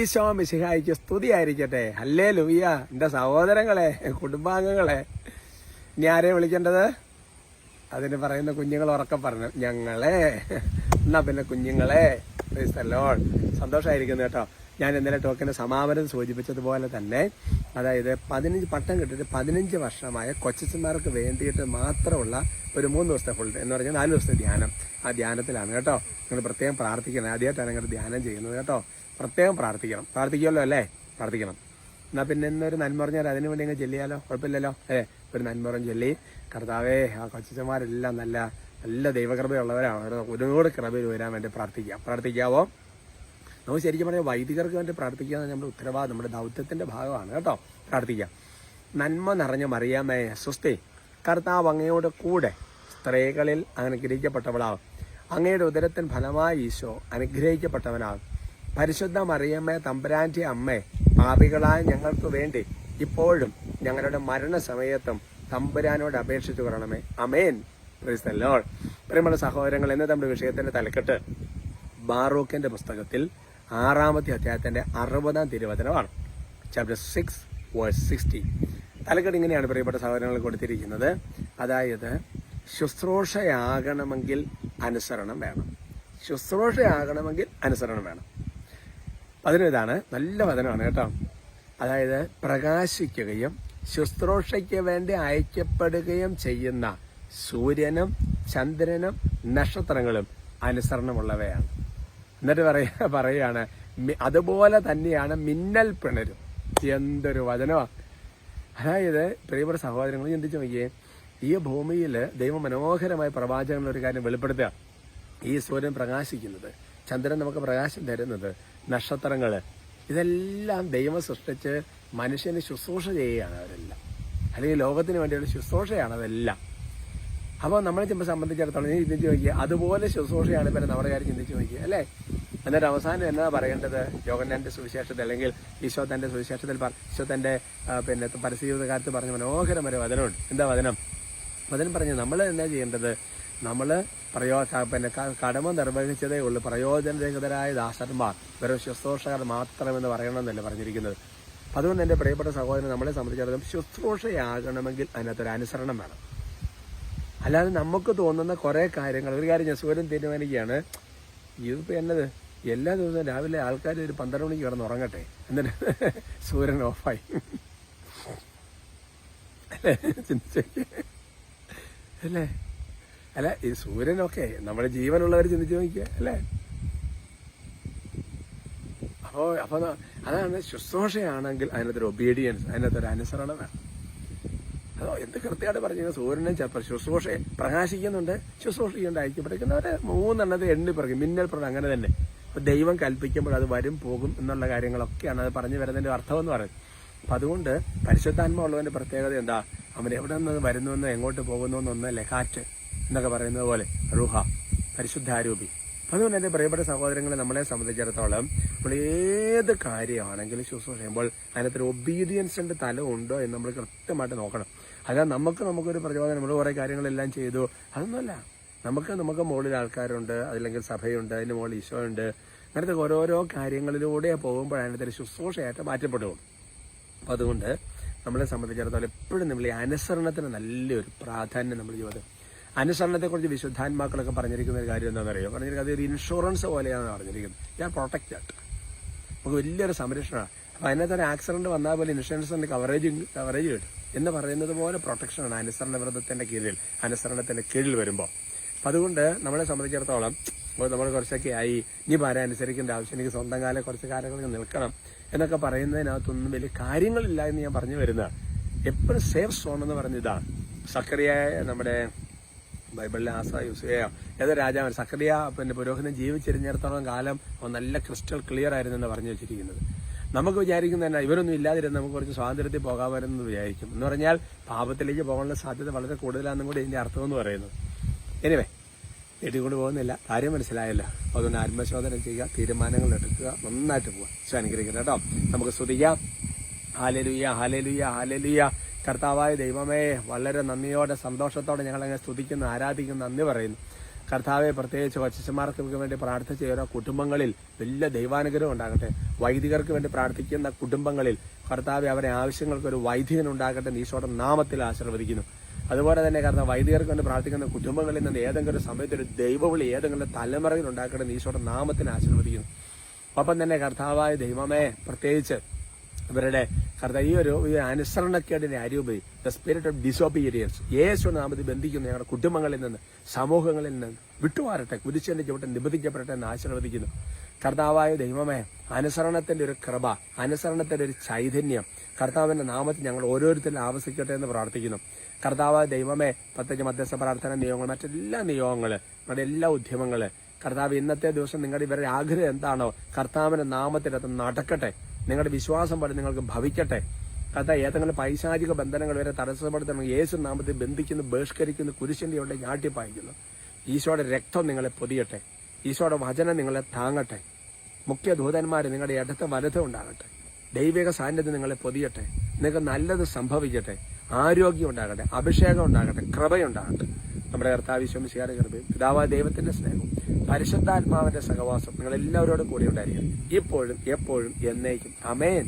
ഈശോ മിശിഹായിക്ക് സ്തുതിയായിരിക്കട്ടെ. ഹല്ലേലൂയ. എൻ്റെ സഹോദരങ്ങളെ, കുടുംബാംഗങ്ങളെ, ഇനി ആരെയും വിളിക്കേണ്ടത്? അതിന് പറയുന്ന കുഞ്ഞുങ്ങൾ ഉറക്കം പറഞ്ഞു, ഞങ്ങളെ. എന്നാ പിന്നെ കുഞ്ഞുങ്ങളെ, പ്രൈസ് ദി ലോർഡ്. സന്തോഷമായിരിക്കുന്നു കേട്ടോ. ഞാൻ ഇന്നലെ ടോക്കിന്റെ സമാപനം സൂചിപ്പിച്ചതുപോലെ തന്നെ, അതായത് 15 പട്ടം കിട്ടിയിട്ട് 15 വർഷമായ കൊച്ചന്മാർക്ക് വേണ്ടിയിട്ട് മാത്രമുള്ള ഒരു 3 ദിവസത്തെ ഫുൾ എന്ന് പറഞ്ഞാൽ 4 ദിവസത്തെ ധ്യാനം. ആ ധ്യാനത്തിലാണ് കേട്ടോ. നിങ്ങൾ പ്രത്യേകം പ്രാർത്ഥിക്കണം. ആദ്യമായിട്ടാണ് നിങ്ങൾ ധ്യാനം ചെയ്യുന്നത് കേട്ടോ. പ്രത്യേകം പ്രാർത്ഥിക്കണം. പ്രാർത്ഥിക്കുമല്ലോ അല്ലേ? പ്രാർത്ഥിക്കണം. എന്നാൽ പിന്നെ ഇന്നൊരു നന്മ പറഞ്ഞാൽ അതിനു വേണ്ടി അങ്ങ് ചെല്ലിയാലോ? കുഴപ്പമില്ലല്ലോ. ഒരു നന്മറം ചൊല്ലി, കർത്താവേ, ആ കൊച്ചന്മാരെല്ലാം നല്ല നല്ല ദൈവകൃപയുള്ളവരാണ്, ഒരുപാട് കൃപയിൽ വരാൻ വേണ്ടി പ്രാർത്ഥിക്കാവോ? നമുക്ക് ശരിക്കും പറഞ്ഞാൽ വൈദികർക്ക് വേണ്ടി പ്രാർത്ഥിക്കുക നമ്മുടെ ഉത്തരവാദിത്വം, നമ്മുടെ ദൗത്യത്തിന്റെ ഭാഗമാണ് കേട്ടോ. പ്രാർത്ഥിക്കാം. നന്മ നിറഞ്ഞ മറിയാമേ സ്വസ്തി, കർത്താവ് അങ്ങയോട് കൂടെ സ്ത്രീകളിൽ അനുഗ്രഹിക്കപ്പെട്ടവളാവും. അങ്ങയുടെ ഉദരത്തിൻ ഫലമായി ഈശോ അനുഗ്രഹിക്കപ്പെട്ടവനാകും. പരിശുദ്ധ മറിയമ്മേ തമ്പുരാന്റെ അമ്മേ, പാപികളായ ഞങ്ങൾക്ക് വേണ്ടി ഇപ്പോഴും ഞങ്ങളുടെ മരണസമയത്തും തമ്പുരാനോട് അപേക്ഷിച്ചു കൊള്ളണമേ. അമേൻ. Praise the Lord. പ്രിയമുള്ള സഹോദരങ്ങൾ, ഇന്ന് നമ്മുടെ വിഷയത്തിന്റെ തലക്കെട്ട് ബാറൂക്കിന്റെ പുസ്തകത്തിൽ 6-ാമത്തെ അധ്യായത്തിന്റെ 60-ാം തിരുവചനമാണ്. Chapter 6 verse 60. തലക്കെട്ട് ഇങ്ങനെയാണ് പ്രിയപ്പെട്ട സഹോദരങ്ങൾ കൊടുത്തിരിക്കുന്നത്. അതായത് ശുശ്രൂഷയാകണമെങ്കിൽ അനുസരണം വേണം. ശുശ്രൂഷയാകണമെങ്കിൽ അനുസരണം വേണം. അതിനിതാണ് നല്ല വചനമാണ് കേട്ടോ. അതായത് പ്രകാശിക്കുകയും ശുശ്രൂഷയ്ക്ക് വേണ്ടി അയക്കപ്പെടുകയും ചെയ്യുന്ന സൂര്യനും ചന്ദ്രനും നക്ഷത്രങ്ങളും അനുസരണമുള്ളവയാണ്. എന്നിട്ട് പറയാണ് അതുപോലെ തന്നെയാണ് മിന്നൽ പിണരും. എന്തൊരു വചനമാണ്! അതായത് പ്രിയപ്പെട്ട സഹോദരങ്ങൾ ചിന്തിച്ചു നോക്കിയേ, ഈ ഭൂമിയിൽ ദൈവം മനോഹരമായ പ്രവാചകങ്ങളുടെ ഒരു കാര്യം വെളിപ്പെടുത്തുക. ഈ സൂര്യൻ പ്രകാശിക്കുന്നത്, ചന്ദ്രൻ നമുക്ക് പ്രകാശം തരുന്നത്, നക്ഷത്രങ്ങള്, ഇതെല്ലാം ദൈവം സൃഷ്ടിച്ച് മനുഷ്യന് ശുശ്രൂഷ ചെയ്യുകയാണ് അവരെല്ലാം. അല്ലെങ്കിൽ ലോകത്തിന് വേണ്ടിയുള്ള ശുശ്രൂഷയാണ് അതെല്ലാം. അപ്പോൾ നമ്മളെ സംബന്ധിച്ചിടത്തോളം ചിന്തിച്ച് നോക്കിയാൽ അതുപോലെ ശുശ്രൂഷയാണ് പിന്നെ നമ്മുടെ കാര്യം ചിന്തിച്ച് നോക്കിയാൽ അല്ലേ? എന്നിട്ട് അവസാനം എന്നാ പറയേണ്ടത്? യോഹന്നാന്റെ സുവിശേഷത്തിൽ അല്ലെങ്കിൽ ഈശോ തന്റെ സുവിശേഷത്തിൽ ഈശോ തന്റെ പരസ്യജീവിതകാലത്ത് പറഞ്ഞ മനോഹരമായ വചനമുണ്ട്. എന്താ വചനം? വചനം പറഞ്ഞ് നമ്മൾ എന്നാ ചെയ്യേണ്ടത്? നമ്മൾ കടമ നിർവഹിച്ചതേ ഉള്ളൂ. പ്രയോജനരഹിതരായ ദാസന്മാർ, വെറും ശുശ്രൂഷകർ മാത്രമെന്ന് പറയണമെന്നല്ലേ പറഞ്ഞിരിക്കുന്നത്. അതുകൊണ്ട് എൻ്റെ പ്രിയപ്പെട്ട സഹോദരൻ, നമ്മളെ സംബന്ധിച്ചിടത്തോളം ശുശ്രൂഷയാകണമെങ്കിൽ അതിനകത്തൊരു അനുസരണം വേണം. അല്ലാതെ നമുക്ക് തോന്നുന്ന കുറെ കാര്യങ്ങൾ, ഒരു കാര്യം ഞാൻ സൂര്യൻ തീരുമാനിക്കുകയാണ്, ഇതിപ്പോ എന്നത് എല്ലാ ദിവസവും രാവിലെ ആൾക്കാർ ഒരു 12 മണിക്ക് കിടന്ന് ഉറങ്ങട്ടെ, എന്നിട്ട് സൂര്യൻ ഓഫായി അല്ലേ? അല്ല, ഈ സൂര്യനൊക്കെ നമ്മുടെ ജീവനുള്ളവർ ചിന്തിച്ചു നോക്കിയ അല്ലേ? അപ്പൊ അതാണ് ശുശ്രൂഷയാണെങ്കിൽ അതിനകത്തൊരു ഒബീഡിയൻസ്, അതിനകത്തൊരു അനുസരണം വേണം. അതോ എന്ത് കൃത്യമായിട്ട് പറഞ്ഞു, സൂര്യനും ശുശ്രൂഷ പ്രകാശിക്കുന്നുണ്ട്, ശുശ്രൂഷിക്കേണ്ട ഐക്യപ്പെട്ടിരിക്കുന്നവരെ 3 എണ്ണത്തെ എണ്ണി പറയും. മിന്നൽ പ്രളയം അങ്ങനെ തന്നെ. അപ്പൊ ദൈവം കൽപ്പിക്കുമ്പോൾ അത് വരും പോകും എന്നുള്ള കാര്യങ്ങളൊക്കെയാണ് അത് പറഞ്ഞു വരുന്നതിന്റെ അർത്ഥം എന്ന് പറയുന്നത്. അപ്പൊ അതുകൊണ്ട് പരിശുദ്ധാത്മാവുള്ളവന്റെ പ്രത്യേകത എന്താ? അവൻ എവിടെ നിന്ന് വരുന്നുവെന്ന് എങ്ങോട്ട് പോകുന്നുവെന്നൊന്നല്ലേ, കാറ്റ് എന്നൊക്കെ പറയുന്നത് പോലെ റൂഹ, പരിശുദ്ധാരൂപി. അതുകൊണ്ട് എന്റെ പ്രിയപ്പെട്ട സഹോദരങ്ങളെ, നമ്മളെ സംബന്ധിച്ചിടത്തോളം നമ്മൾ ഏത് കാര്യമാണെങ്കിലും ശുശ്രൂഷ ചെയ്യുമ്പോൾ അതിനകത്തൊരു ഒബീഡിയൻസിന്റെ തലം ഉണ്ടോ എന്ന് നമ്മൾ കൃത്യമായിട്ട് നോക്കണം. അല്ലാതെ നമുക്കൊരു പ്രചോദനം, നമ്മൾ കുറെ കാര്യങ്ങളെല്ലാം ചെയ്തു, അതൊന്നുമല്ല. നമുക്ക് മുകളിൽ ആൾക്കാരുണ്ട്, അല്ലെങ്കിൽ സഭയുണ്ട്, അതിന് മുകളിൽ ഈശോ ഉണ്ട്. അങ്ങനത്തെ ഓരോരോ കാര്യങ്ങളിലൂടെ പോകുമ്പോൾ അതിനകത്തൊരു ശുശ്രൂഷയായിട്ട് മാറ്റപ്പെടുകയുള്ളൂ. അപ്പം അതുകൊണ്ട് നമ്മളെ സംബന്ധിച്ചിടത്തോളം എപ്പോഴും നമ്മൾ ഈ അനുസരണത്തിന് നല്ലൊരു പ്രാധാന്യം നമ്മൾ ജീവിതം. അനുസരണത്തെക്കുറിച്ച് വിശുദ്ധാത്മാക്കളൊക്കെ പറഞ്ഞിരിക്കുന്ന ഒരു കാര്യം എന്താണെന്ന് അറിയോ? പറഞ്ഞിരിക്കുന്നത് അതൊരു ഇൻഷുറൻസ് പോലെയാണ് പറഞ്ഞിരിക്കുന്നത്. ഞാൻ പ്രൊട്ടക്റ്റഡ്, നമുക്ക് വലിയൊരു സംരക്ഷണമാണ്. അപ്പം അതിനകത്തൊരു ആക്സിഡന്റ് വന്നാൽ പോലെ ഇൻഷുറൻസിന്റെ കവറേജ് കിട്ടും എന്ന് പറയുന്നത് പോലെ പ്രൊട്ടക്ഷനാണ് അനുസരണ വ്രതത്തിന്റെ കീഴിൽ, അനുസരണത്തിന്റെ കീഴിൽ വരുമ്പോൾ. അപ്പം അതുകൊണ്ട് നമ്മളെ സംബന്ധിച്ചിടത്തോളം നമ്മൾ കുറച്ചൊക്കെ ആയി, ഇനി ആരെ അനുസരിക്കേണ്ട ആവശ്യം, എനിക്ക് സ്വന്തം കാലം കുറച്ച് കാലങ്ങൾക്ക് നിൽക്കണം എന്നൊക്കെ പറയുന്നതിനകത്തൊന്നും വലിയ കാര്യങ്ങളില്ല എന്ന് ഞാൻ പറഞ്ഞു വരുന്നതാണ്. എപ്പോഴും സേഫ് സോൺ എന്ന് പറഞ്ഞതാണ്. സക്കറിയായ നമ്മുടെ ബൈബിളിലെ യൂസുവയോ ഏതോ രാജാവ് സക്കറിയ പുരോഹിതൻ ജീവിച്ചിരുന്നിടത്തോളം കാലം നല്ല ക്രിസ്റ്റൽ ക്ലിയർ ആയിരുന്നെന്ന് പറഞ്ഞു വെച്ചിരിക്കുന്നത്. നമുക്ക് വിചാരിക്കുന്ന തന്നെ ഇവരൊന്നും ഇല്ലാതിരുന്ന് നമുക്ക് കുറച്ച് സ്വാതന്ത്ര്യത്തിൽ പോകാമെന്ന് വിചാരിക്കും. എന്ന് പറഞ്ഞാൽ പാപത്തിലേക്ക് പോകാനുള്ള സാധ്യത വളരെ കൂടുതലാണെന്നും കൂടി ഇതിന്റെ അർത്ഥം എന്ന് പറയുന്നത്. എനിവേ, വീട്ടിൽ പോകുന്നില്ല, കാര്യം മനസ്സിലായല്ലോ. അതുകൊണ്ട് ആത്മശോധന ചെയ്യുക, തീരുമാനങ്ങൾ എടുക്കുക, നന്നായിട്ട് പോവുക. അനുഗ്രഹിക്കണം കേട്ടോ. നമുക്ക് സ്തുതിക്കാം. Hallelujah, hallelujah, hallelujah. കർത്താവായ ദൈവമേ, വളരെ നന്ദിയോടെ സന്തോഷത്തോടെ ഞങ്ങളങ്ങനെ സ്തുതിക്കുന്നു, ആരാധിക്കുന്നു, നന്ദി പറയുന്നു. കർത്താവെ പ്രത്യേകിച്ച് കൊച്ചന്മാർക്ക് വേണ്ടി പ്രാർത്ഥിച്ച ഓരോ കുടുംബങ്ങളിൽ വലിയ ദൈവാനുഗ്രഹം ഉണ്ടാകട്ടെ. വൈദികർക്ക് വേണ്ടി പ്രാർത്ഥിക്കുന്ന കുടുംബങ്ങളിൽ കർത്താവെ അവരെ ആവശ്യങ്ങൾക്ക് ഒരു വൈദികൻ ഉണ്ടാകട്ടെ ഈശോയുടെ നാമത്തിൽ ആശീർവദിക്കുന്നു. അതുപോലെ തന്നെ കർത്താവ് വൈദികർക്ക് വേണ്ടി പ്രാർത്ഥിക്കുന്ന കുടുംബങ്ങളിൽ നിന്ന് ഏതെങ്കിലും ഒരു സമയത്ത് ഒരു ദൈവവിളി ഏതെങ്കിലും തലമുറയിൽ ഉണ്ടാക്കട്ടെ ഈശോയുടെ നാമത്തിൽ ആശീർവദിക്കുന്നു. ഒപ്പം തന്നെ കർത്താവായ ദൈവമേ പ്രത്യേകിച്ച് ഇവരുടെ കർത്താവ് ഈ അനുസരണക്കേടിന്റെ അരൂപി ദ സ്പിരിറ്റ് ഓഫ് ഡിസോബീഡിയൻസ് യേശു നാമത്തിൽ ബന്ധിക്കുന്ന ഞങ്ങളുടെ കുടുംബങ്ങളിൽ നിന്ന് സമൂഹങ്ങളിൽ നിന്ന് വിട്ടുമാറട്ടെ. കുരിശിന്റെ ചുവട്ടിൽ നിബന്ധിക്കപ്പെടട്ടെ എന്ന് ആശീർവദിക്കുന്നു. കർത്താവായ ദൈവമേ അനുസരണത്തിന്റെ ഒരു കൃപ, അനുസരണത്തിന്റെ ഒരു ചൈതന്യം കർത്താവിന്റെ നാമത്തിൽ ഞങ്ങൾ ഓരോരുത്തരും ആവസിക്കട്ടെ എന്ന് പ്രാർത്ഥിക്കുന്നു. കർത്താവായ ദൈവമേ പ്രത്യേകിച്ച് മധ്യസ്ഥ പ്രാർത്ഥന നിയോഗങ്ങൾ, മറ്റെല്ലാ നിയോഗങ്ങള്, നിങ്ങളുടെ എല്ലാ ഉദ്യമങ്ങള് കർത്താവ് ഇന്നത്തെ ദിവസം നിങ്ങളുടെ ഇവരുടെ ആഗ്രഹം എന്താണോ കർത്താവിന്റെ നാമത്തിൽ അത് നടക്കട്ടെ. നിങ്ങളുടെ വിശ്വാസം പോലെ നിങ്ങൾക്ക് ഭവിക്കട്ടെ. കർത്താവ് ഏതെങ്കിലും പൈശാചിക ബന്ധനങ്ങൾ വരെ തടസ്സപ്പെടുത്തണം യേശു നാമത്തിൽ ബന്ധിക്കുന്നു, ബഹിഷ്കരിക്കുന്നു, കുരിശിന്റെ ഉള്ളിൽ ഞാട്ടിപ്പായിക്കുന്നു. ഈശോയുടെ രക്തം നിങ്ങളെ പൊതിയട്ടെ. ഈശോയുടെ വചനം നിങ്ങളെ താങ്ങട്ടെ. മുഖ്യ ദൂതന്മാര് നിങ്ങളുടെ ഇടത്ത് വലത്ത് ഉണ്ടാകട്ടെ. ദൈവിക സാന്നിധ്യം നിങ്ങളെ പൊതിയട്ടെ. നിങ്ങൾക്ക് നല്ലത് സംഭവിക്കട്ടെ. ആരോഗ്യം ഉണ്ടാകട്ടെ, അഭിഷേകം ഉണ്ടാകട്ടെ, കൃപയുണ്ടാകട്ടെ. നമ്മുടെ കർത്താവ് ഈശോമിശിഹായുടെ കൃപയും പിതാവായ ദൈവത്തിന്റെ സ്നേഹവും പരിശുദ്ധാത്മാവിന്റെ സഹവാസം നിങ്ങൾ എല്ലാവരോടും കൂടി ഉണ്ടായിരിക്കും, ഇപ്പോഴും എപ്പോഴും എന്നേക്കും. ആമേൻ.